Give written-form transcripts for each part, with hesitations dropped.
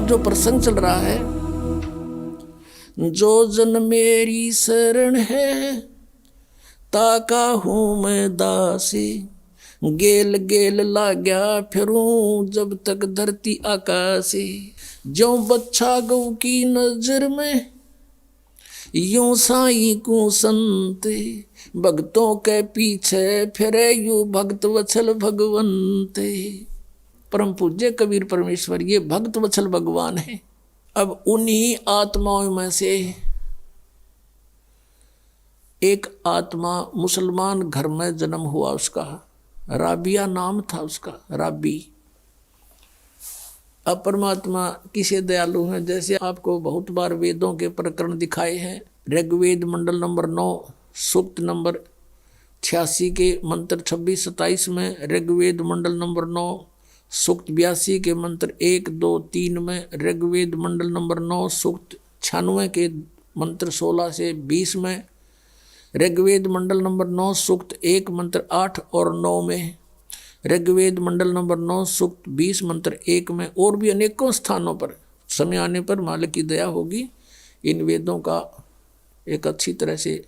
जो प्रसंग चल रहा है, जो जन मेरी शरण है ताका हूँ मैं दासी, गेल गेल लाग्या फिरूं जब तक धरती आकाशी। जो बच्चा गौ की नजर में यूं साई को संत, भक्तों के पीछे फिरे यू भक्त वत्सल भगवंत। परम पूज्य कबीर परमेश्वर ये भक्त वत्सल भगवान है। अब उन्हीं आत्माओं में से एक आत्मा मुसलमान घर में जन्म हुआ, उसका राबिया नाम था उसका, राबी। अब परमात्मा किसे दयालु हैं, जैसे आपको बहुत बार वेदों के प्रकरण दिखाए हैं। ऋग्वेद मंडल नंबर 9 सूक्त नंबर 86 के मंत्र 26-27 में, ऋग्वेद मंडल नंबर 9 सूक्त 82 के मंत्र 1, 2, 3 में, ऋग्वेद मंडल नंबर 9 सूक्त 96 के मंत्र 16 से 20 में, ऋग्वेद मंडल नंबर 9 सूक्त 1 मंत्र 8 और 9 में, ऋग्वेद मंडल नंबर 9 सूक्त 20 मंत्र 1 में, और भी अनेकों स्थानों पर समय आने पर मालिक की दया होगी इन वेदों का एक अच्छी तरह से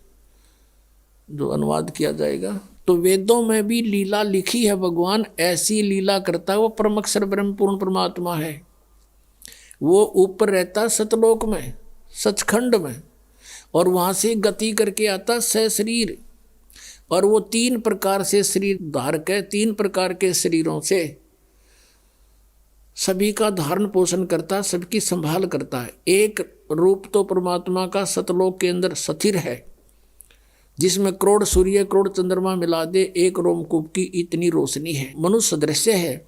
जो अनुवाद किया जाएगा। तो वेदों में भी लीला लिखी है, भगवान ऐसी लीला करता है। वो परम अक्षर ब्रह्म पूर्ण परमात्मा है, वो ऊपर रहता सतलोक में, सचखंड में, और वहाँ से गति करके आता सशरीर, और वो 3 प्रकार से शरीर धारक है। 3 प्रकार के शरीरों से सभी का धारण पोषण करता, सबकी संभाल करता है। एक रूप तो परमात्मा का सतलोक के अंदर स्थिर है, जिसमें करोड़ सूर्य करोड़ चंद्रमा मिला दे एक रोमकूप की इतनी रोशनी है, मनुष्य दृश्य है।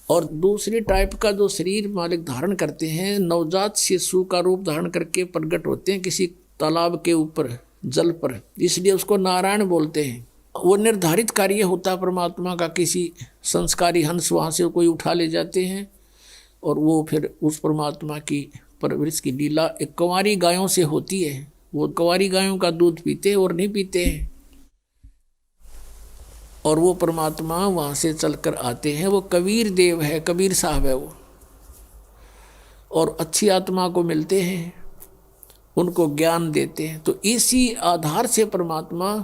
और दूसरी टाइप का जो शरीर मालिक धारण करते हैं, नवजात शिशु का रूप धारण करके प्रकट होते हैं किसी तालाब के ऊपर जल पर, इसलिए उसको नारायण बोलते हैं। वो निर्धारित कार्य होता है परमात्मा का, किसी संस्कारी हंस वहाँ से कोई उठा ले जाते हैं, और वो फिर उस परमात्मा की परवरिश की लीला एक कंवारी गायों से होती है। वो कंवारी गायों का दूध पीते और नहीं पीते हैं, और वो परमात्मा वहाँ से चलकर आते हैं। वो कबीर देव है, कबीर साहब है वो, और अच्छी आत्मा को मिलते हैं, उनको ज्ञान देते हैं। तो इसी आधार से परमात्मा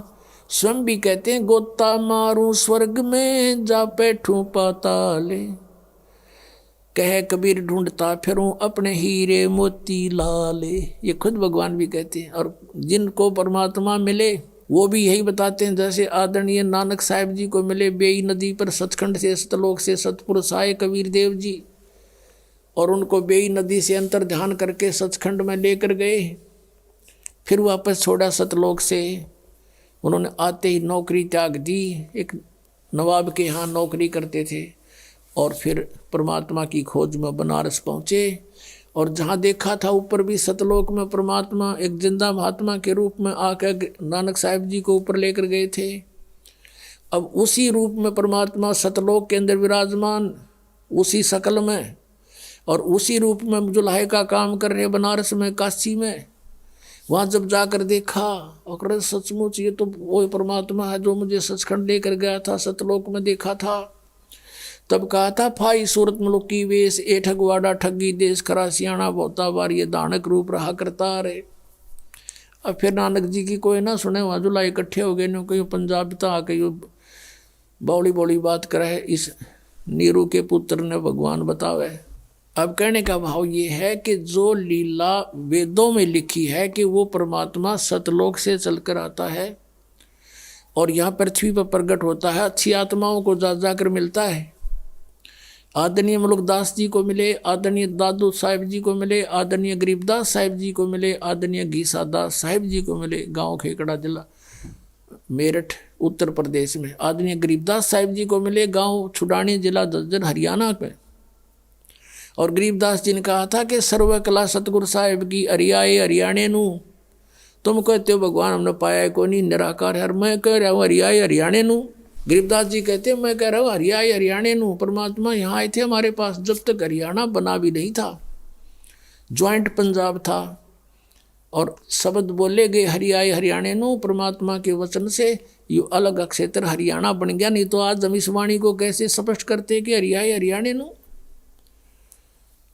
स्वयं भी कहते हैं, गोता मारूं स्वर्ग में जा बैठूं पाताले, कह कबीर ढूंढता फिरूं अपने हीरे मोती लाले। ये खुद भगवान भी कहते हैं। और जिनको परमात्मा मिले वो भी यही बताते हैं, जैसे आदरणीय नानक साहिब जी को मिले बेई नदी पर सचखंड से सतलोक से सतपुरुष आए कबीर देव जी, और उनको बेई नदी से अंतर ध्यान करके सचखंड में लेकर गए, फिर वापस छोड़ा सतलोक से। उन्होंने आते ही नौकरी त्याग दी, एक नवाब के यहाँ नौकरी करते थे, और फिर परमात्मा की खोज में बनारस पहुँचे। और जहाँ देखा था ऊपर भी सतलोक में परमात्मा एक जिंदा महात्मा के रूप में आकर नानक साहिब जी को ऊपर लेकर गए थे। अब उसी रूप में परमात्मा सतलोक के अंदर विराजमान, उसी शकल में, और उसी रूप में जुलाहे का काम कर रहे बनारस में, काशी में। वहाँ जब जाकर देखा और सचमुच ये तो वो परमात्मा है जो मुझे सचखंड लेकर गया था, सतलोक में देखा था। तब कहा था, फाई सूरत मुल्क की वेश ए ठगवाड़ा ठगी देश, खरा सियाणा बहुता बार ये दानक रूप रहा करता रहे। अब फिर नानक जी की कोई ना सुने, वहाँ जुला इकट्ठे हो गए, कहीं पंजाब तक आके बौड़ी बौड़ी बात करे, इस नीरू के पुत्र ने भगवान बतावे। अब कहने का भाव ये है कि जो लीला वेदों में लिखी है कि वो परमात्मा सतलोक से चलकर आता है और यहाँ पृथ्वी पर प्रकट होता है, अच्छी आत्माओं को जा जाकर मिलता है। आदरणीय मुलुकदास जी को मिले, आदरणीय दादू साहिब जी को मिले, आदरणीय गरीबदास साहिब जी को मिले, आदरणीय घीसा दास साहिब जी को मिले, गांव खेकड़ा जिला मेरठ उत्तर प्रदेश में। आदरणीय गरीबदास साहिब जी को मिले, गांव छुडानी जिला झज्जर हरियाणा में। और गरीबदास जी ने कहा था कि सर्व कला सतगुरु साहिब की हरियाए हरियाणे नू, तुम कहते हो भगवान हमने पाया को नहीं, निराकार है, मैं कह रहा हूँ हरियाए हरियाणे नू। गरीबदास जी कहते हैं मैं कह रहा हूँ हरियाए हरियाणे नू। परमात्मा यहाँ आए थे हमारे पास जब तक हरियाणा बना भी नहीं था, ज्वाइंट पंजाब था, और शब्द बोले गए हरियाए हरियाणे नू। परमात्मा के वचन से ये अलग क्षेत्र हरियाणा बन गया, नहीं तो आज हम इस वाणी को कैसे स्पष्ट करते कि हरियाए हरियाणे नू।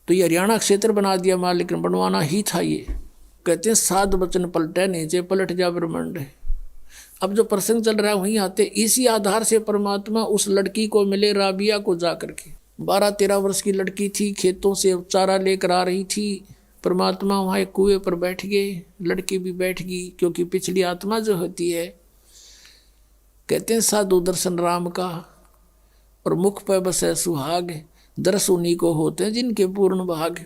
तो ये हरियाणा क्षेत्र बना दिया मालिक ने, बनवाना ही था ये। कहते हैं 7 वचन पलटे नीचे पलट जा ब्रह्मांड। अब जो प्रसंग चल रहा है वहीं आते, इसी आधार से परमात्मा उस लड़की को मिले राबिया को जा करके। 12-13 वर्ष की लड़की थी, खेतों से चारा लेकर आ रही थी। परमात्मा वहाँ एक कुएं पर बैठ गए, लड़की भी बैठ गई, क्योंकि पिछली आत्मा जो होती है, कहते हैं साधु दर्शन राम का और मुख पर बसे सुहाग, दर्श उन्हीं को होते हैं जिनके पूर्ण भाग।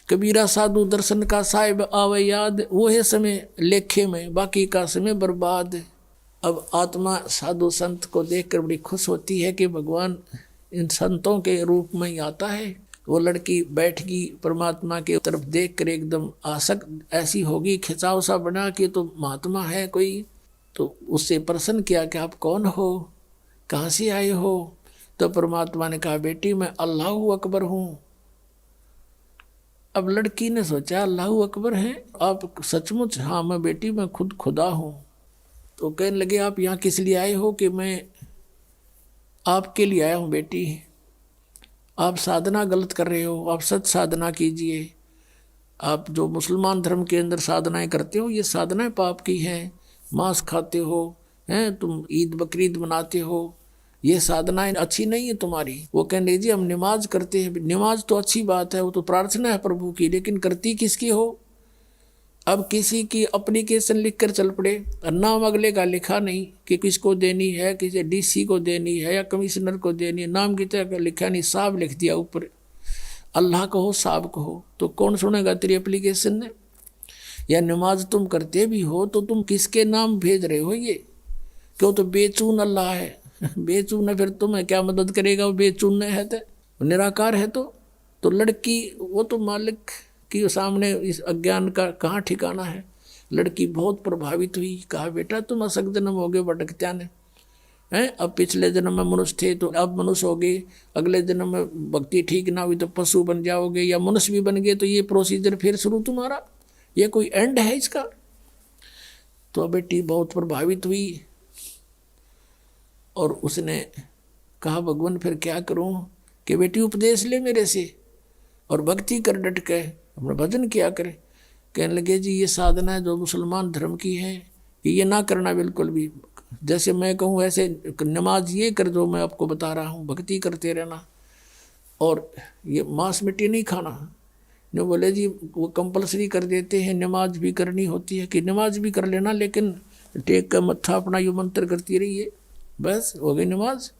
कबीरा साधु दर्शन का साहिब आवे याद, वो है समय लेखे में बाकी का समय बर्बाद। अब आत्मा साधु संत को देखकर बड़ी खुश होती है कि भगवान इन संतों के रूप में ही आता है। वो लड़की बैठ गई, परमात्मा की तरफ देख कर एकदम आसक्त ऐसी होगी, खिंचाव सा बना कि तो महात्मा है कोई। तो उससे प्रश्न किया कि आप कौन हो, कहाँ से आए हो? तो परमात्मा ने कहा बेटी मैं अल्लाह अकबर हूँ। अब लड़की ने सोचा अल्लाह अकबर है आप सचमुच? हाँ मैं बेटी मैं खुद खुदा हूँ। तो कहने लगे आप यहाँ किस लिए आए हो? कि मैं आपके लिए आया हूँ बेटी, आप साधना गलत कर रहे हो, आप सच साधना कीजिए। आप जो मुसलमान धर्म के अंदर साधनाएं करते हो ये साधनाएं पाप की हैं, मांस खाते हो हैं, तुम ईद बकरीद मनाते हो, ये साधनाएं अच्छी नहीं है तुम्हारी। वो कहने जी हम नमाज करते हैं। नमाज तो अच्छी बात है, वो तो प्रार्थना है प्रभु की, लेकिन करती किसकी हो? अब किसी की एप्लीकेशन लिख कर चल पड़े, नाम अगले का लिखा नहीं कि किसको देनी है, किसी डीसी को देनी है या कमिश्नर को देनी है, नाम की तरह लिखा नहीं, साहब लिख दिया ऊपर, अल्लाह कहो साहब कहो, तो कौन सुनेगा तेरी एप्लीकेशन ने? या नमाज तुम करते भी हो तो तुम किसके नाम भेज रहे हो? ये क्यों? तो बेचून अल्लाह है, बेचून है, फिर तुम्हें क्या मदद करेगा? वो बेचून है तो निराकार है। तो लड़की वो तो मालिक के सामने इस अज्ञान का कहाँ ठिकाना है। लड़की बहुत प्रभावित हुई, कहा बेटा तुम असक जन्म हो गए भटकत्या ने हैं, अब पिछले जन्म में मनुष्य थे तो अब मनुष्य हो गए, अगले जन्म में भक्ति ठीक ना हुई तो पशु बन जाओगे या मनुष्य भी बन गए, तो ये प्रोसीजर फिर शुरू तुम्हारा, ये कोई एंड है इसका? तो बेटी बहुत प्रभावित हुई और उसने कहा भगवान फिर क्या करूं? कि बेटी उपदेश ले मेरे से और भक्ति कर डट के, अपना भजन किया करे। कहने लगे जी ये साधना है जो मुसलमान धर्म की है, ये ना करना बिल्कुल भी, जैसे मैं कहूँ ऐसे नमाज ये कर जो मैं आपको बता रहा हूँ, भक्ति करते रहना और ये मांस मिट्टी नहीं खाना। जो बोले जी वो कंपलसरी कर देते हैं, नमाज भी करनी होती है, कि नमाज भी कर लेना लेकिन टेक का मत्था अपना यू मंत्र करती रहिए, बस हो गई नमाज।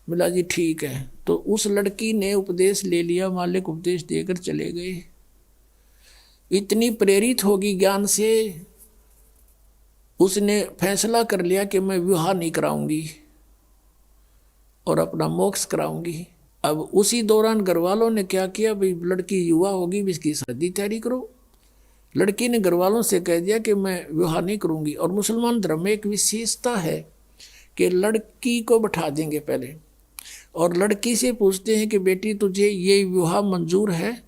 मिला जी ठीक है। तो उस लड़की ने उपदेश ले लिया, मालिक उपदेश देकर चले गए। इतनी प्रेरित होगी ज्ञान से, उसने फैसला कर लिया कि मैं विवाह नहीं कराऊंगी और अपना मोक्ष कराऊंगी। अब उसी दौरान घर वालों ने क्या किया, भाई लड़की युवा होगी इसकी शादी तैयारी करो। लड़की ने घर वालों से कह दिया कि मैं विवाह नहीं करूंगी। और मुसलमान धर्म में एक विशेषता है कि लड़की को बैठा देंगे पहले और लड़की से पूछते हैं कि बेटी तुझे ये विवाह मंजूर है?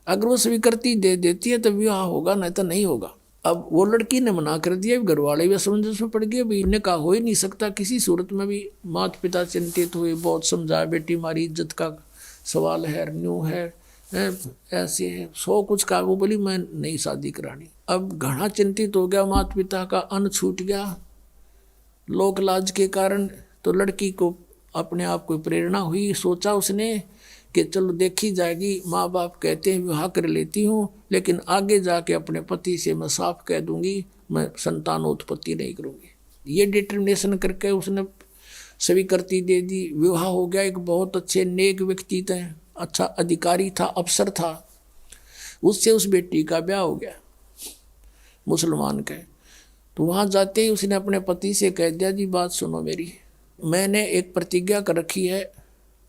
अगर वो स्वीकृति दे देती है तो विवाह होगा, नहीं तो नहीं होगा। अब वो लड़की ने मना कर दिया, घर वाले भी असमंजस में पड़ गए, भाई इन्हें कहा हो ही नहीं सकता किसी सूरत में भी। माता पिता चिंतित हुए, बहुत समझाया, बेटी हमारी इज्जत का सवाल है, न्यू है, ऐसे है, 100 कुछ कहा। वो बोली मैं नहीं शादी करानी। अब घना चिंतित हो गया, माता पिता का अन्न छूट गया लोक लाज के कारण। तो लड़की को अपने आप को प्रेरणा हुई, सोचा उसने कि चलो देखी जाएगी, माँ बाप कहते हैं विवाह कर लेती हूँ, लेकिन आगे जाके अपने पति से मैं साफ कह दूंगी मैं संतानोत्पत्ति नहीं करूँगी। ये डिटर्मिनेशन करके उसने स्वीकृति दे दी। विवाह हो गया। एक बहुत अच्छे नेक व्यक्ति थे, अच्छा अधिकारी था, अफसर था, उससे उस बेटी का ब्याह हो गया मुसलमान के। तो वहाँ जाते ही उसने अपने पति से कह दिया जी बात सुनो मेरी, मैंने एक प्रतिज्ञा कर रखी है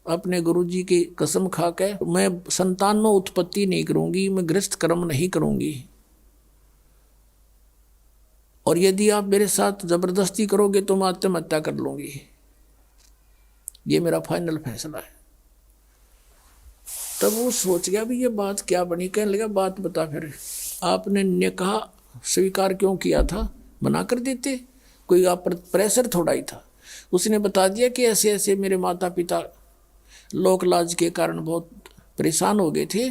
अपने गुरुजी की कसम खा के, मैं संतानों उत्पत्ति नहीं करूंगी, मैं गृहस्थ कर्म नहीं करूंगी, और यदि आप मेरे साथ जबरदस्ती करोगे तो मैं आत्महत्या कर लूंगी। ये मेरा फाइनल फैसला है। तब वो सोच गया भी ये बात क्या बनी। कहने लगा बात बता, फिर आपने निकाह स्वीकार क्यों किया था? मना कर देते, कोई आप पर प्रेशर थोड़ा ही था। उसने बता दिया कि ऐसे ऐसे मेरे माता पिता लोक लाज के कारण बहुत परेशान हो गए थे,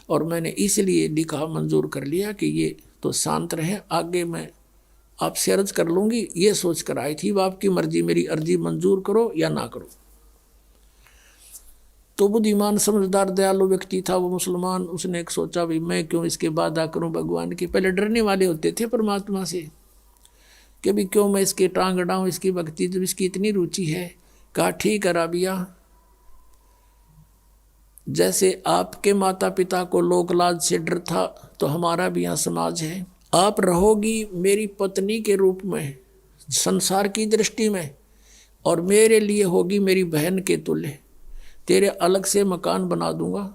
और मैंने इसलिए लिखा, मंजूर कर लिया कि ये तो शांत रहे, आगे मैं आपसे अर्ज कर लूँगी, ये सोच कर आई थी, आपकी मर्जी, मेरी अर्जी मंजूर करो या ना करो। तो बुद्धिमान समझदार दयालु व्यक्ति था वो मुसलमान, उसने एक सोचा, भाई मैं क्यों इसके वादा करूं भगवान की। पहले डरने वाले होते थे परमात्मा से कि भी क्यों मैं इसके टांग अड़ाऊं, इसकी भक्ति जब इसकी इतनी रुचि है। कहा ठीक है राबिया, जैसे आपके माता पिता को लोक लाज से डर था, तो हमारा भी यहाँ समाज है। आप रहोगी मेरी पत्नी के रूप में संसार की दृष्टि में, और मेरे लिए होगी मेरी बहन के तुल्य। तेरे अलग से मकान बना दूंगा,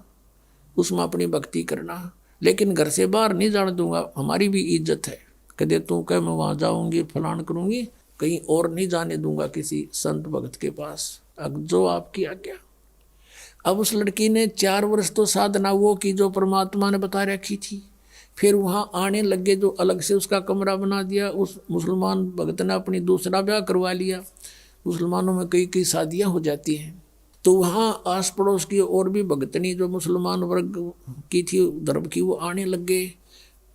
उसमें अपनी भक्ति करना, लेकिन घर से बाहर नहीं जाने दूंगा, हमारी भी इज्जत है। कदे तू कह मैं वहाँ जाऊंगी फलान करूंगी, कहीं और नहीं जाने दूंगा किसी संत भक्त के पास, अब जो आपकी आज्ञा। अब उस लड़की ने 4 वर्ष तो साधना वो की जो परमात्मा ने बता रखी थी। फिर वहाँ आने लगे, जो अलग से उसका कमरा बना दिया। उस मुसलमान भक्त ने अपनी दूसरा ब्याह करवा लिया। मुसलमानों में कई कई शादियाँ हो जाती हैं। तो वहाँ आस पड़ोस की और भी भगतनी जो मुसलमान वर्ग की थी धर्म की, वो आने लगे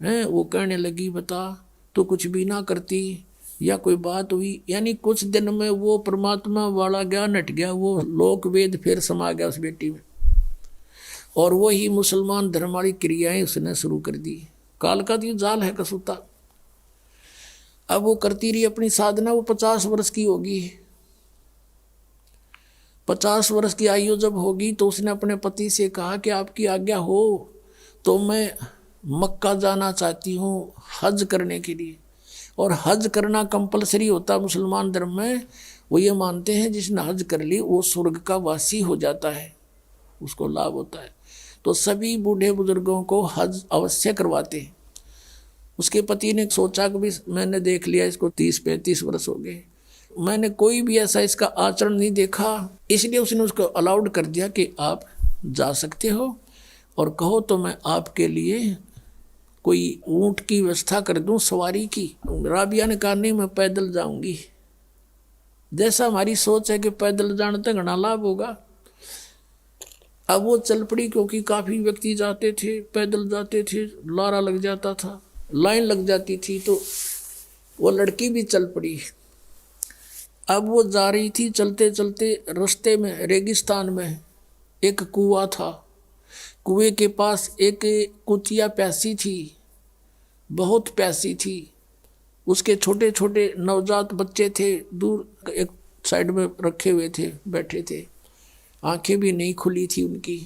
हैं। वो कहने लगी, बता तो कुछ भी ना करती या कोई बात हुई। यानी कुछ दिन में वो परमात्मा वाला ज्ञान हट गया, वो लोक वेद फिर समा गया उस बेटी में, और वही मुसलमान धर्म वाली क्रियाएं उसने शुरू कर दी। काल का तो जाल है कसूता। अब वो करती रही अपनी साधना। वो 50 वर्ष की होगी। 50 वर्ष की आयु जब होगी तो उसने अपने पति से कहा कि आपकी आज्ञा हो तो मैं मक्का जाना चाहती हूँ हज करने के लिए। और हज करना कंपलसरी होता मुसलमान धर्म में। वो ये मानते हैं जिसने हज कर ली वो स्वर्ग का वासी हो जाता है, उसको लाभ होता है। तो सभी बूढ़े बुजुर्गों को हज अवश्य करवाते हैं। उसके पति ने सोचा कि भी मैंने देख लिया इसको 30-35 वर्ष हो गए, मैंने कोई भी ऐसा इसका आचरण नहीं देखा, इसलिए उसने उसको अलाउड कर दिया कि आप जा सकते हो और कहो तो मैं आपके लिए कोई ऊंट की व्यवस्था कर दूं सवारी की। राबिया ने कहा नहीं, मैं पैदल जाऊंगी। जैसा हमारी सोच है कि पैदल जाने तक घना लाभ होगा। अब वो चल पड़ी, क्योंकि काफ़ी व्यक्ति जाते थे, पैदल जाते थे, लारा लग जाता था, लाइन लग जाती थी, तो वो लड़की भी चल पड़ी। अब वो जा रही थी, चलते चलते रास्ते में रेगिस्तान में एक कुआं था। कुएं के पास एक कुतिया प्यासी थी, बहुत प्यासी थी। उसके छोटे छोटे नवजात बच्चे थे, दूर एक साइड में रखे हुए थे, बैठे थे, आंखें भी नहीं खुली थी उनकी,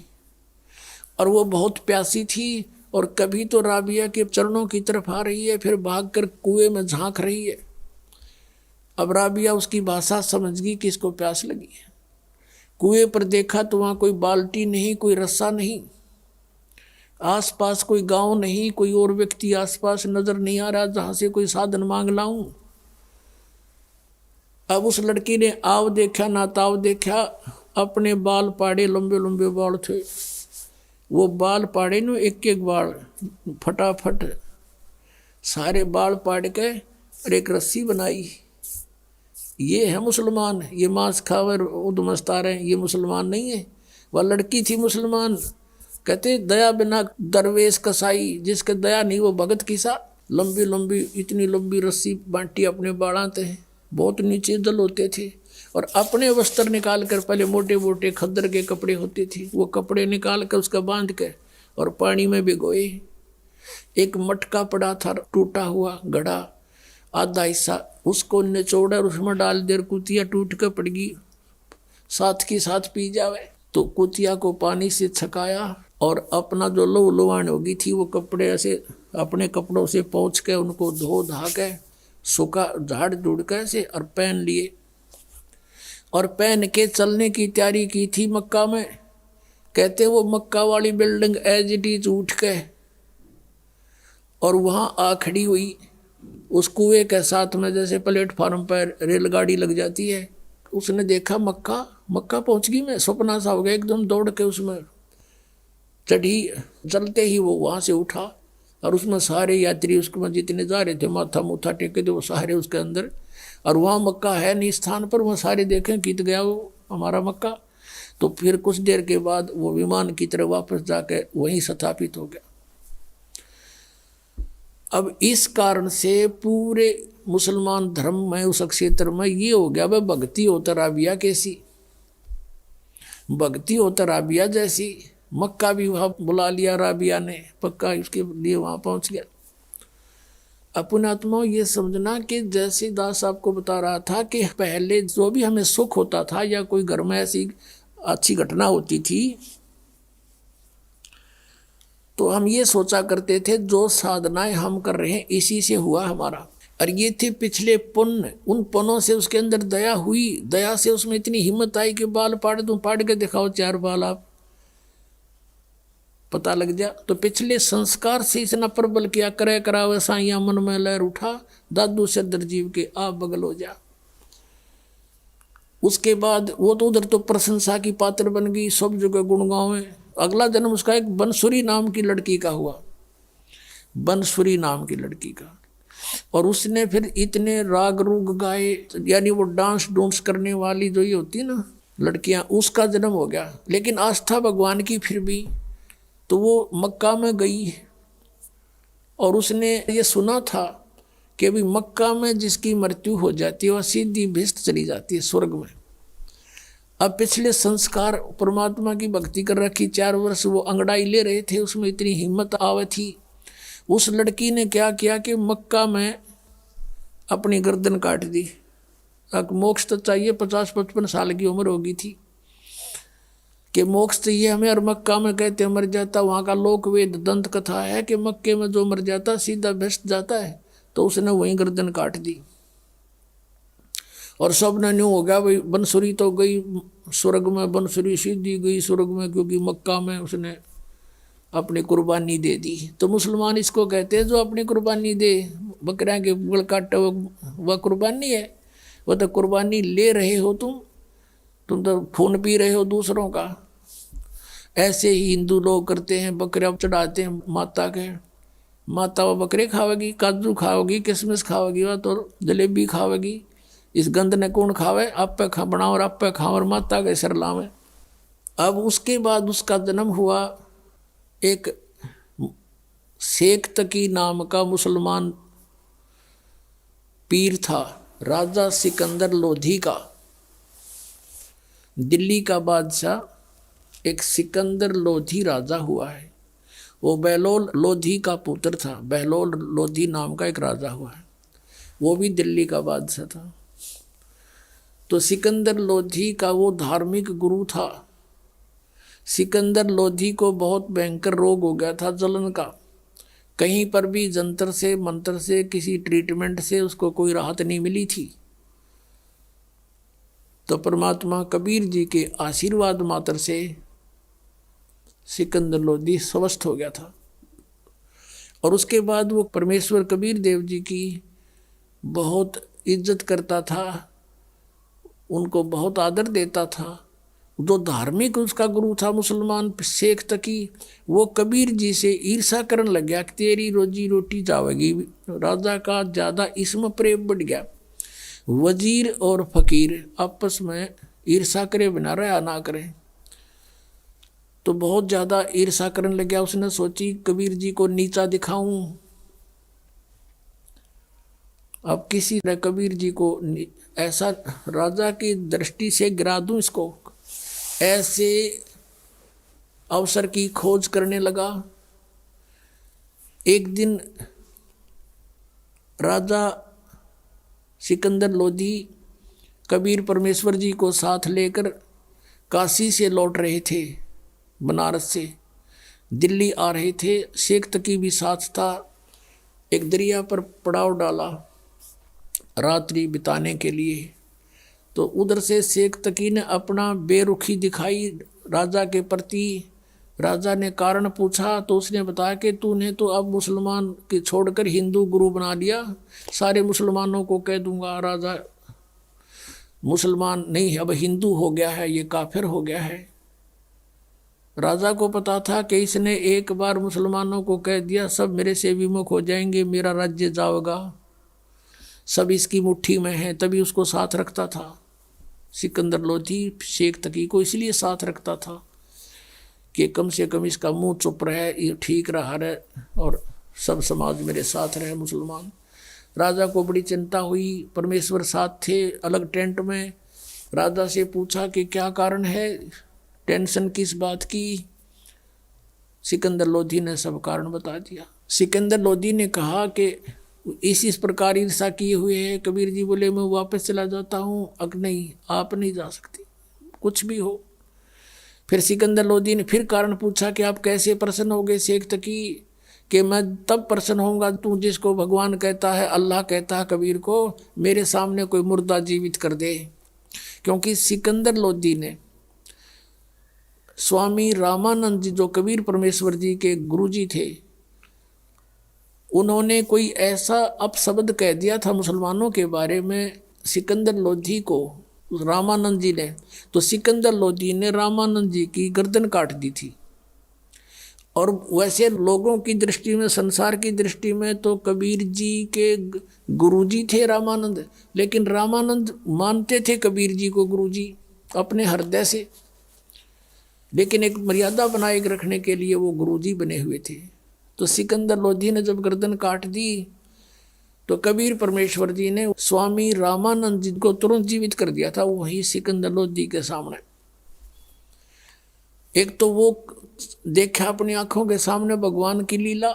और वो बहुत प्यासी थी। और कभी तो राबिया के चरणों की तरफ आ रही है, फिर भागकर कुएं में झांक रही है। अब राबिया उसकी भाषा समझ गई कि इसको प्यास लगी है। कुएं पर देखा तो वहाँ कोई बाल्टी नहीं, कोई रस्सा नहीं, आसपास कोई गांव नहीं, कोई और व्यक्ति आसपास नजर नहीं आ रहा जहाँ से कोई साधन मांग लाऊं। अब उस लड़की ने आव देखा ना ताव देखा, अपने बाल पाड़े, लंबे लंबे बाल थे, वो बाल पाड़े न एक एक बाल फटाफट सारे बाल पाड़ के और एक रस्सी बनाई। ये है मुसलमान, ये मांस खावर उदमस्ता रहे, ये मुसलमान नहीं है। वह लड़की थी मुसलमान। कहते दया बिना दरवेश कसाई, जिसके दया नहीं वो भगत किसा। लंबी लंबी इतनी लंबी रस्सी बांटी अपने बाड़ाते हैं, बहुत नीचे जल होते थे, और अपने वस्त्र निकाल कर, पहले मोटे मोटे खद्दर के कपड़े होते थे, वो कपड़े निकाल कर उसका बांध कर और पानी में भिगोए। एक मटका पड़ा था टूटा हुआ घड़ा, आधा हिस्सा उसको निचोड़ा और उसमें डाल देर कुतिया टूट कर पड़ गई, साथ की साथ पी जावे। तो कुतिया को पानी से छकाया और अपना जो लो लोहान होगी थी वो कपड़े ऐसे अपने कपड़ों से पोंछ के उनको धो धा के सूखा झाड़ झूड़ के ऐसे और पहन लिए, और पहन के चलने की तैयारी की थी मक्का में। कहते वो मक्का वाली बिल्डिंग एज इट इज उठ के और वहाँ आ खड़ी हुई उस कुएं के साथ में, जैसे प्लेटफार्म पर रेलगाड़ी लग जाती है। उसने देखा मक्का, मक्का पहुँच गई। मैं सपना सा हो गया, एकदम दौड़ के उसमें चढ़ी। चलते ही वो वहाँ से उठा और उसमें सारे यात्री उसमें जितने जा रहे थे माथा मुथा टेके थे वो सारे उसके अंदर। और वहाँ मक्का है नहीं स्थान पर, वहाँ सारे देखें कित गया वो हमारा मक्का। तो फिर कुछ देर के बाद वो विमान की तरह वापस जाकर वहीं स्थापित हो गया। अब इस कारण से पूरे मुसलमान धर्म में उस क्षेत्र में ये हो गया, वह भक्ति होता राबिया कैसी, भक्ति होता राबिया जैसी। मक्का भी वहाँ बुला लिया राबिया ने, पक्का उसके लिए वहाँ पहुँच गया। अपने आत्मा ये समझना कि जैसे दास आपको बता रहा था कि पहले जो भी हमें सुख होता था या कोई घर में ऐसी अच्छी घटना होती थी तो हम ये सोचा करते थे जो साधनाएं हम कर रहे हैं इसी से हुआ हमारा। और ये थे पिछले पुण्य, उन पुण्यों से उसके अंदर दया हुई, दया से उसमें इतनी हिम्मत आई कि बाल पाड़ दूं, पाड़ के दिखाओ 4 बाल, आप पता लग जा। तो पिछले संस्कार से इतना प्रबल किया, करे करावे साइया मन में लहर उठा, दादू सदर जीव के आप बगल हो जा। उसके बाद वो तो उधर तो प्रशंसा की पात्र बन गई, सब जगह गुणगांव है। अगला जन्म उसका एक बनसुरी नाम की लड़की का हुआ, बनसुरी नाम की लड़की का। और उसने फिर इतने राग रूग गाए, यानी वो डांस डूंस करने वाली जो ये होती है ना लड़कियां, उसका जन्म हो गया। लेकिन आस्था भगवान की फिर भी, तो वो मक्का में गई और उसने ये सुना था कि अभी मक्का में जिसकी मृत्यु हो जाती है वह सीधी भिष्ट चली जाती है स्वर्ग में। अब पिछले संस्कार परमात्मा की भक्ति कर रखी, 4 वर्ष वो अंगड़ाई ले रहे थे, उसमें इतनी हिम्मत आवे थी। उस लड़की ने क्या किया कि मक्का में अपनी गर्दन काट दी। अब मोक्ष तो चाहिए, 50-55 साल की उम्र होगी थी कि मोक्ष चाहिए हमें, और मक्का में कहते मर जाता, वहाँ का लोक वेद दंत कथा है कि मक्के में जो मर जाता सीधा भ्रष्ट जाता है। तो उसने वहीं गर्दन काट दी और सब ने न्यू हो गया भाई, बनसुरी तो गई स्वर्ग में, बनसुरी सीधी गई स्वर्ग में, क्योंकि मक्का में उसने अपनी कुर्बानी दे दी। तो मुसलमान इसको कहते हैं जो अपनी कुर्बानी दे, बकरियां के गल काटे वह कुर्बानी है। वह तो कुर्बानी ले रहे हो तुम तो खून पी रहे हो दूसरों का। ऐसे ही हिंदू लोग करते हैं, बकरियां चढ़ाते हैं माता के, माता वो बकरे खावेगी, काजू खाओगी, किशमिश खाओगी, वह तो जलेबी खावेगी। इस गंद ने कौन खावे, आप पे खा बनाओ और आप पे खाओ और माता के सर लावे। अब उसके बाद उसका जन्म हुआ एक शेख तकी नाम का मुसलमान पीर था, राजा सिकंदर लोधी का, दिल्ली का बादशाह एक सिकंदर लोधी राजा हुआ है। वो बहलोल लोधी का पुत्र था, बहलोल लोधी नाम का एक राजा हुआ है, वो भी दिल्ली का बादशाह था। तो सिकंदर लोधी का वो धार्मिक गुरु था। सिकंदर लोधी को बहुत भयंकर रोग हो गया था जलन का, कहीं पर भी जंतर से मंत्र से किसी ट्रीटमेंट से उसको कोई राहत नहीं मिली थी। तो परमात्मा कबीर जी के आशीर्वाद मात्र से सिकंदर लोधी स्वस्थ हो गया था। और उसके बाद वो परमेश्वर कबीर देव जी की बहुत इज्जत करता था, उनको बहुत आदर देता था। जो धार्मिक उसका गुरु था मुसलमान शेख तकी, वो कबीर जी से ईर्षा करने लग गया कि तेरी रोजी रोटी जावेगी। राजा का ज़्यादा इसमें प्रेम बढ़ गया। वजीर और फकीर आपस में ईर्षा करे बिना रहा ना करें, तो बहुत ज़्यादा ईर्षा करने लग गया। उसने सोची कबीर जी को नीचा दिखाऊं, अब किसी तरह कबीर जी को ऐसा राजा की दृष्टि से गिरा दूं इसको। ऐसे अवसर की खोज करने लगा। एक दिन राजा सिकंदर लोधी कबीर परमेश्वर जी को साथ लेकर काशी से लौट रहे थे, बनारस से दिल्ली आ रहे थे। शेख तकी भी साथ था। एक दरिया पर पड़ाव डाला रात्रि बिताने के लिए। तो उधर से शेख तकी ने अपना बेरुखी दिखाई राजा के प्रति। राजा ने कारण पूछा तो उसने बताया कि तूने तो अब मुसलमान के छोड़कर हिंदू गुरु बना लिया, सारे मुसलमानों को कह दूंगा राजा मुसलमान नहीं अब हिंदू हो गया है, ये काफिर हो गया है। राजा को पता था कि इसने एक बार मुसलमानों को कह दिया सब मेरे से विमुख हो जाएंगे, मेरा राज्य जाएगा, सब इसकी मुट्ठी में है, तभी उसको साथ रखता था सिकंदर लोधी शेख तकी को इसलिए साथ रखता था कि कम से कम इसका मुंह चुप रहे, ये ठीक रहा रहे और सब समाज मेरे साथ रहे मुसलमान। राजा को बड़ी चिंता हुई, परमेश्वर साथ थे अलग टेंट में। राजा से पूछा कि क्या कारण है, टेंशन किस बात की। सिकंदर लोधी ने सब कारण बता दिया। सिकंदर लोधी ने कहा कि इस प्रकार ईर्षा किए हुए है। कबीर जी बोले मैं वापस चला जाता हूँ। अग नहीं, आप नहीं जा सकती, कुछ भी हो। फिर सिकंदर लोधी ने फिर कारण पूछा कि आप कैसे प्रसन्न हो गए शेख तकी, कि मैं तब प्रसन्न होऊंगा तू जिसको भगवान कहता है, अल्लाह कहता है कबीर को, मेरे सामने कोई मुर्दा जीवित कर दे। क्योंकि सिकंदर लोधी ने स्वामी रामानंद जी जो कबीर परमेश्वर जी के गुरुजी थे, उन्होंने कोई ऐसा अपशब्द कह दिया था मुसलमानों के बारे में सिकंदर लोधी को रामानंद जी ने, तो सिकंदर लोधी ने रामानंद जी की गर्दन काट दी थी। और वैसे लोगों की दृष्टि में, संसार की दृष्टि में तो कबीर जी के गुरुजी थे रामानंद, लेकिन रामानंद मानते थे कबीर जी को गुरुजी अपने हृदय से, लेकिन एक मर्यादा बनाए रखने के लिए वो गुरुजी बने हुए थे। तो सिकंदर लोधी ने जब गर्दन काट दी तो कबीर परमेश्वर जी ने स्वामी रामानंद जी को तुरंत जीवित कर दिया था वही सिकंदर लोधी के सामने। एक तो वो देखा अपनी आंखों के सामने भगवान की लीला,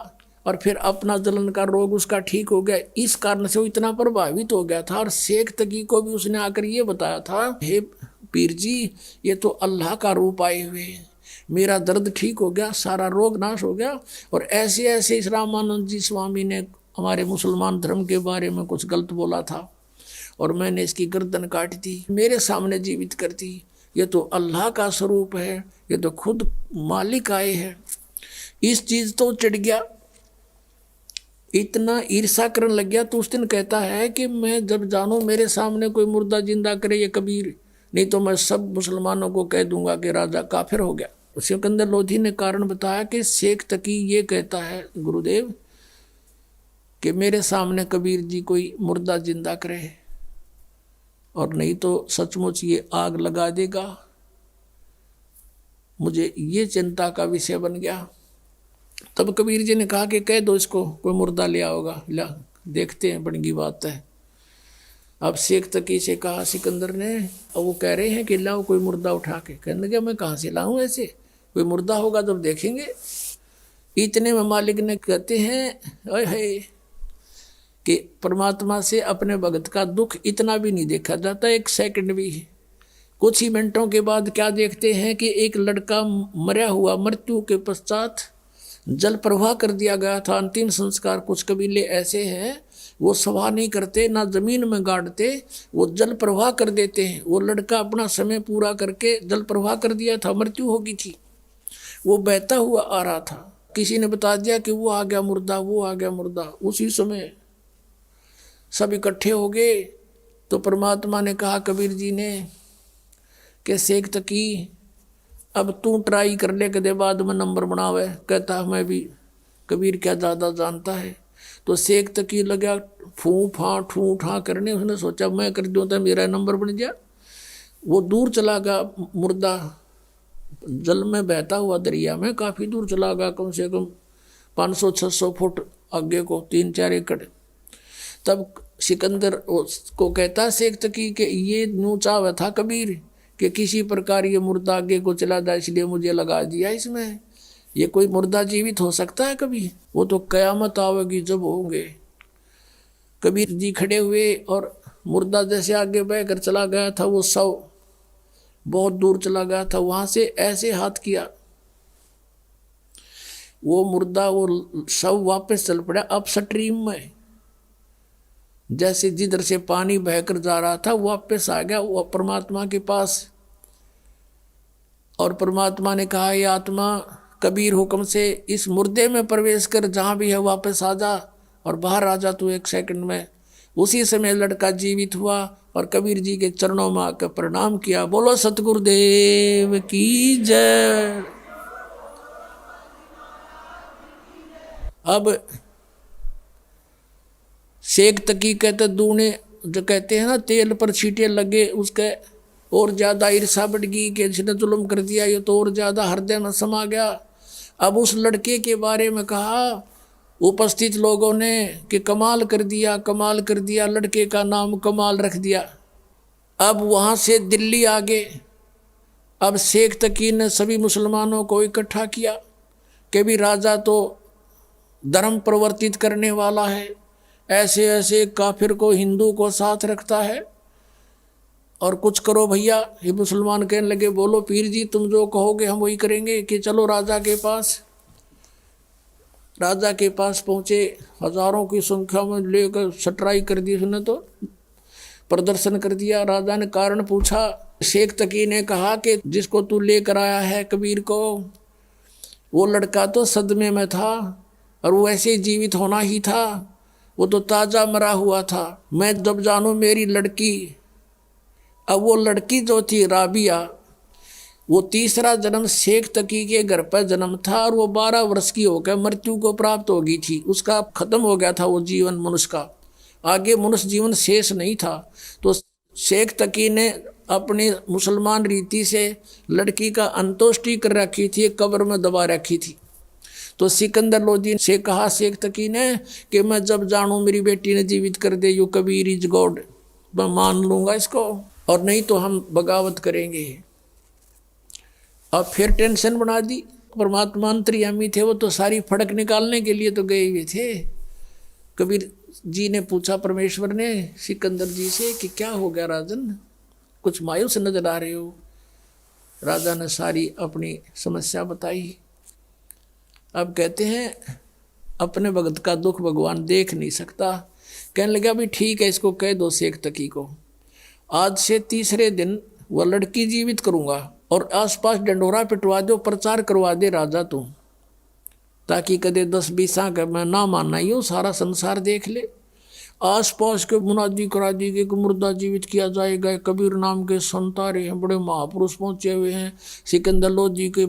और फिर अपना जलन का रोग उसका ठीक हो गया। इस कारण से वो इतना प्रभावित हो गया था। और शेख तकी को भी उसने आकर ये बताया था, हे पीर जी, ये तो अल्लाह का रूप आए हुए हैं, मेरा दर्द ठीक हो गया, सारा रोग नाश हो गया। और ऐसे ऐसे इस रामानंद जी स्वामी ने हमारे मुसलमान धर्म के बारे में कुछ गलत बोला था और मैंने इसकी गर्दन काट दी, मेरे सामने जीवित कर दी। ये तो अल्लाह का स्वरूप है, ये तो खुद मालिक आए हैं। इस चीज तो चिढ़ गया, इतना ईर्षा करने लग गया। तो उस दिन कहता है कि मैं जब जानू मेरे सामने कोई मुर्दा जिंदा करे ये कबीर, नहीं तो मैं सब मुसलमानों को कह दूंगा कि राजा काफिर हो गया। सिकंदर लोधी ने कारण बताया कि शेख तकी ये कहता है गुरुदेव कि मेरे सामने कबीर जी कोई मुर्दा जिंदा करे, और नहीं तो सचमुच ये आग लगा देगा। मुझे ये चिंता का विषय बन गया। तब कबीर जी ने कहा कि कह दो इसको कोई मुर्दा ले आओगा, ला देखते हैं, बड़ी बात है। अब शेख तकी से कहा सिकंदर ने, अब वो कह रहे हैं कि लाओ कोई मुर्दा उठा के। कहने लगे मैं कहाँ से लाऊं, ऐसे कोई मुर्दा होगा जब देखेंगे। इतने में मालिक ने कहते हैं है कि परमात्मा से अपने भगत का दुख इतना भी नहीं देखा जाता, एक सेकंड भी। कुछ ही मिनटों के बाद क्या देखते हैं कि एक लड़का मरा हुआ, मृत्यु के पश्चात जल प्रवाह कर दिया गया था। अंतिम संस्कार कुछ कबीले ऐसे हैं वो सवाह नहीं करते, ना जमीन में गाड़ते, वो जल प्रवाह कर देते हैं। वो लड़का अपना समय पूरा करके जल प्रवाह कर दिया था, मृत्यु हो गई थी, वो बहता हुआ आ रहा था। किसी ने बता दिया कि वो आ गया मुर्दा, वो आ गया मुर्दा। उसी समय सब इकट्ठे हो गए। तो परमात्मा ने कहा कबीर जी ने कि शेख तकी अब तू ट्राई कर ले, कदे बाद में नंबर बनावे। कहता मैं भी कबीर क्या ज़्यादा जानता है। तो शेख तकी लगा फूं फां ठूं ठा करने। उसने सोचा मैं कर दूँ तो मेरा नंबर बन गया। वो दूर चला गया मुर्दा, जल में बहता हुआ दरिया में काफ़ी दूर चला गया, कम से कम 500-600 फुट आगे को, 3-4 एकड़। तब सिकंदर को कहता शेख तकी कि ये न्यू चाव था कबीर कि किसी प्रकार ये मुर्दा आगे को चला जाए, इसलिए मुझे लगा दिया इसमें। ये कोई मुर्दा जीवित हो सकता है कभी? वो तो कयामत आवेगी जब होंगे। कबीर जी खड़े हुए और मुर्दा जैसे आगे बह कर चला गया था, वो शव बहुत दूर चला गया था, वहां से ऐसे हाथ किया, वो मुर्दा, वो शव वापस चल पड़ा अप स्ट्रीम में। जैसे जिधर से पानी बहकर जा रहा था वापस आ गया वो परमात्मा के पास। और परमात्मा ने कहा ये आत्मा कबीर हुक्म से इस मुर्दे में प्रवेश कर, जहाँ भी है वापस आ जा और बाहर आ जा तू 1 सेकंड में। उसी समय लड़का जीवित हुआ और कबीर जी के चरणों में आकर प्रणाम किया। बोलो सतगुरुदेव की जय। अब शेख तकी कहते दूने जो कहते हैं ना, तेल पर छींटे लगे उसके और ज़्यादा ईर्षा बढ़ गई कि इसने जुल्म कर दिया, ये तो और ज़्यादा हृदय में समा गया। अब उस लड़के के बारे में कहा उपस्थित लोगों ने कि कमाल कर दिया, कमाल कर दिया, लड़के का नाम कमाल रख दिया। अब वहाँ से दिल्ली आ गए। अब शेख तकी ने सभी मुसलमानों को इकट्ठा किया कि भी राजा तो धर्म प्रवर्तित करने वाला है, ऐसे ऐसे काफिर को हिंदू को साथ रखता है, और कुछ करो भैया। ये मुसलमान कहने लगे बोलो पीर जी, तुम जो कहोगे हम वही करेंगे। कि चलो राजा के पास। राजा के पास पहुँचे, हजारों की संख्या में लेकर सटराई कर दी उसने, तो प्रदर्शन कर दिया। राजा ने कारण पूछा। शेख तकी ने कहा कि जिसको तू लेकर आया है कबीर को, वो लड़का तो सदमे में था और वो ऐसे जीवित होना ही था, वो तो ताज़ा मरा हुआ था। मैं जब जानूँ मेरी लड़की, अब वो लड़की जो थी राबिया, वो तीसरा जन्म शेख तकी के घर पर जन्म था और वो 12 वर्ष की होकर मृत्यु को प्राप्त हो गई थी। उसका खत्म हो गया था वो जीवन मनुष्य का, आगे मनुष्य जीवन शेष नहीं था। तो शेख तकी ने अपनी मुसलमान रीति से लड़की का अंत्येष्टि कर रखी थी, कब्र में दबा रखी थी। तो सिकंदर लोधी से कहा शेख तकी ने कि मैं जब जानूँ मेरी बेटी ने जीवित कर दे, यू कबीर इज गॉड, मैं मान लूँगा इसको, और नहीं तो हम बगावत करेंगे। अब फिर टेंशन बना दी। परमात्मा अंतर्यामी थे, वो तो सारी फड़क निकालने के लिए तो गए हुए थे। कबीर जी ने पूछा परमेश्वर ने सिकंदर जी से कि क्या हो गया राजन, कुछ मायूस नजर आ रहे हो। राजा ने सारी अपनी समस्या बताई। अब कहते हैं अपने भगत का दुख भगवान देख नहीं सकता। कहने लगा भी ठीक है, इसको कह दो शेख तकी को, आज से तीसरे दिन वह लड़की जीवित करूंगा और आसपास डंडोरा पिटवा दो, प्रचार करवा दे राजा तू, ताकि कदे 10-20 का मैं ना मानना ही हो, सारा संसार देख ले। आसपास के मुनादी करा दी कि मुर्दा जीवित किया जाएगा। कबीर नाम के संत आ रहे हैं, बड़े महापुरुष पहुंचे हुए हैं। सिकंदर लोधी के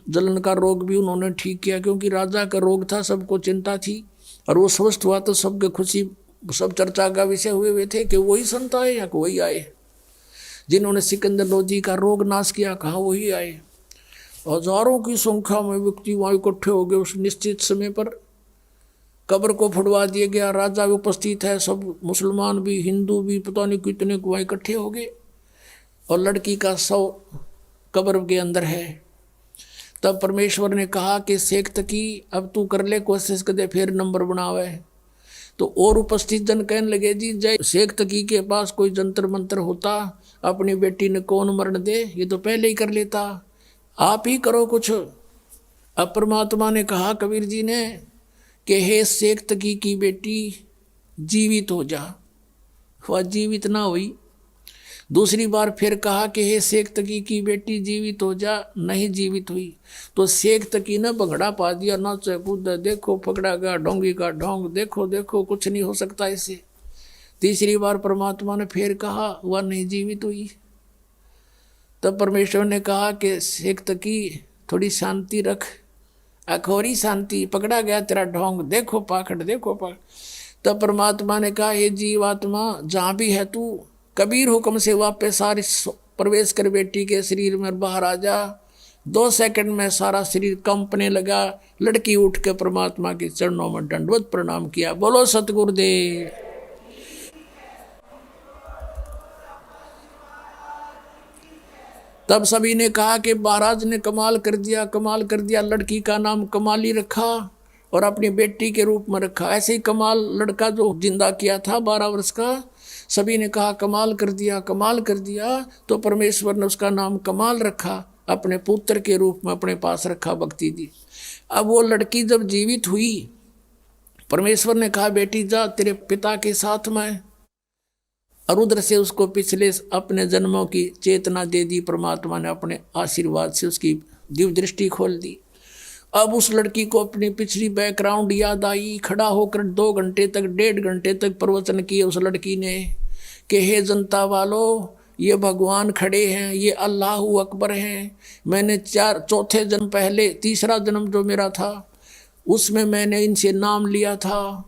जलन का रोग भी उन्होंने ठीक किया, क्योंकि राजा का रोग था, सबको चिंता थी, और वो स्वस्थ हुआ तो सबके खुशी, सब चर्चा का विषय हुए थे कि वही संत आए या वही आए जिन्होंने सिकंदर लोधी का रोग नाश किया। कहाँ वही आए। हजारों की संख्या में व्यक्ति वहाँ इकट्ठे हो गए। उस निश्चित समय पर कब्र को फुड़वा दिया गया। राजा भी उपस्थित है, सब मुसलमान भी हिंदू भी पता नहीं कितने को वहाँ इकट्ठे हो गए, और लड़की का शव कब्र के अंदर है। तब परमेश्वर ने कहा कि शेख तकी अब तू कर ले कोशिश, कर दे फिर नंबर बनावे। तो और उपस्थित जन कहने लगे जी जय शेख तकी के पास कोई जंतर मंत्र होता, अपनी बेटी ने कौन मरण दे, ये तो पहले ही कर लेता, आप ही करो कुछ। अब परमात्मा ने कहा कबीर जी ने कि हे शेख तकी की बेटी जीवित हो जा। वह जीवित ना हुई। दूसरी बार फिर कहा कि हे शेख तकी की बेटी जीवित हो जा, नहीं जीवित हुई। तो शेख तकी ने भंगड़ा पा दिया, नाचे कूदा, देखो पकड़ा गया ढोंगी का ढोंग, देखो देखो कुछ नहीं हो सकता इससे। तीसरी बार परमात्मा ने फिर कहा, वह नहीं जीवित हुई। तब परमेश्वर ने कहा कि शेख तकी थोड़ी शांति रख, अखोरी शांति, पकड़ा गया तेरा ढोंग, देखो पाखड़ देखो पाखड़। तब परमात्मा ने कहा हे जीवात्मा जहाँ भी है तू, कबीर हुक्म से वापस सारी प्रवेश कर बेटी के शरीर में बाहर आ जा। 2 सेकंड में सारा शरीर कंपने लगा। लड़की उठ के परमात्मा के चरणों में दंडवत प्रणाम किया। बोलो सतगुरुदेव। तब सभी ने कहा कि महाराज ने कमाल कर दिया, कमाल कर दिया। लड़की का नाम कमाली रखा और अपनी बेटी के रूप में रखा। ऐसे ही कमाल लड़का जो जिंदा किया था 12 वर्ष का, सभी ने कहा कमाल कर दिया, कमाल कर दिया। तो परमेश्वर ने उसका नाम कमाल रखा, अपने पुत्र के रूप में अपने पास रखा, भक्ति दी। अब वो लड़की जब जीवित हुई, परमेश्वर ने कहा बेटी जा तेरे पिता के साथ में, और उधर से उसको पिछले अपने जन्मों की चेतना दे दी। परमात्मा ने अपने आशीर्वाद से उसकी दिव्य दृष्टि खोल दी। अब उस लड़की को अपनी पिछली बैकग्राउंड याद आई। खड़ा होकर 2 घंटे तक 1.5 घंटे तक प्रवचन किए उस लड़की ने कि हे जनता वालों, ये भगवान खड़े हैं, ये अल्लाह अकबर हैं। मैंने 4 जन्म पहले, तीसरा जन्म जो मेरा था उसमें मैंने इनसे नाम लिया था,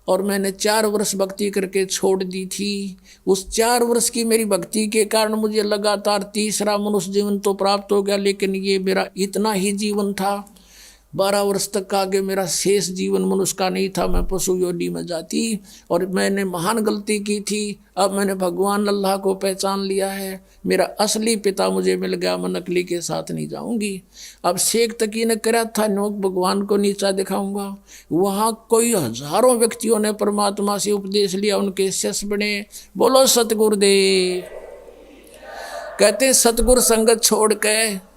और मैंने 4 वर्ष भक्ति करके छोड़ दी थी। उस 4 वर्ष की मेरी भक्ति के कारण मुझे लगातार तीसरा मनुष्य जीवन तो प्राप्त हो गया, लेकिन ये मेरा इतना ही जीवन था। 12 वर्ष तक आगे मेरा शेष जीवन मनुष्य का नहीं था, मैं पशु योनि में जाती। और मैंने महान गलती की थी। अब मैंने भगवान अल्लाह को पहचान लिया है, मेरा असली पिता मुझे मिल गया, मैं नकली के साथ नहीं जाऊंगी। अब शेख तकी ने करा था नोक भगवान को नीचा दिखाऊंगा। वहाँ कोई हजारों व्यक्तियों ने परमात्मा से उपदेश लिया, उनके शिष्य बने। बोलो सतगुरुदेव। कहते सतगुरु संगत छोड़ के,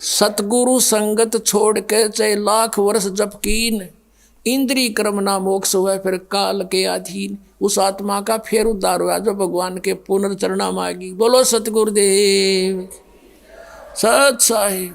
सतगुरु संगत छोड़ के चाहे लाख वर्ष जप कीन, इंद्री कर्म ना मोक्ष हुआ फिर काल के अधीन। उस आत्मा का फिर उद्धार हुआ जो भगवान के पुनर्चरणा मांगी। बोलो सतगुरुदेव सत साहिब।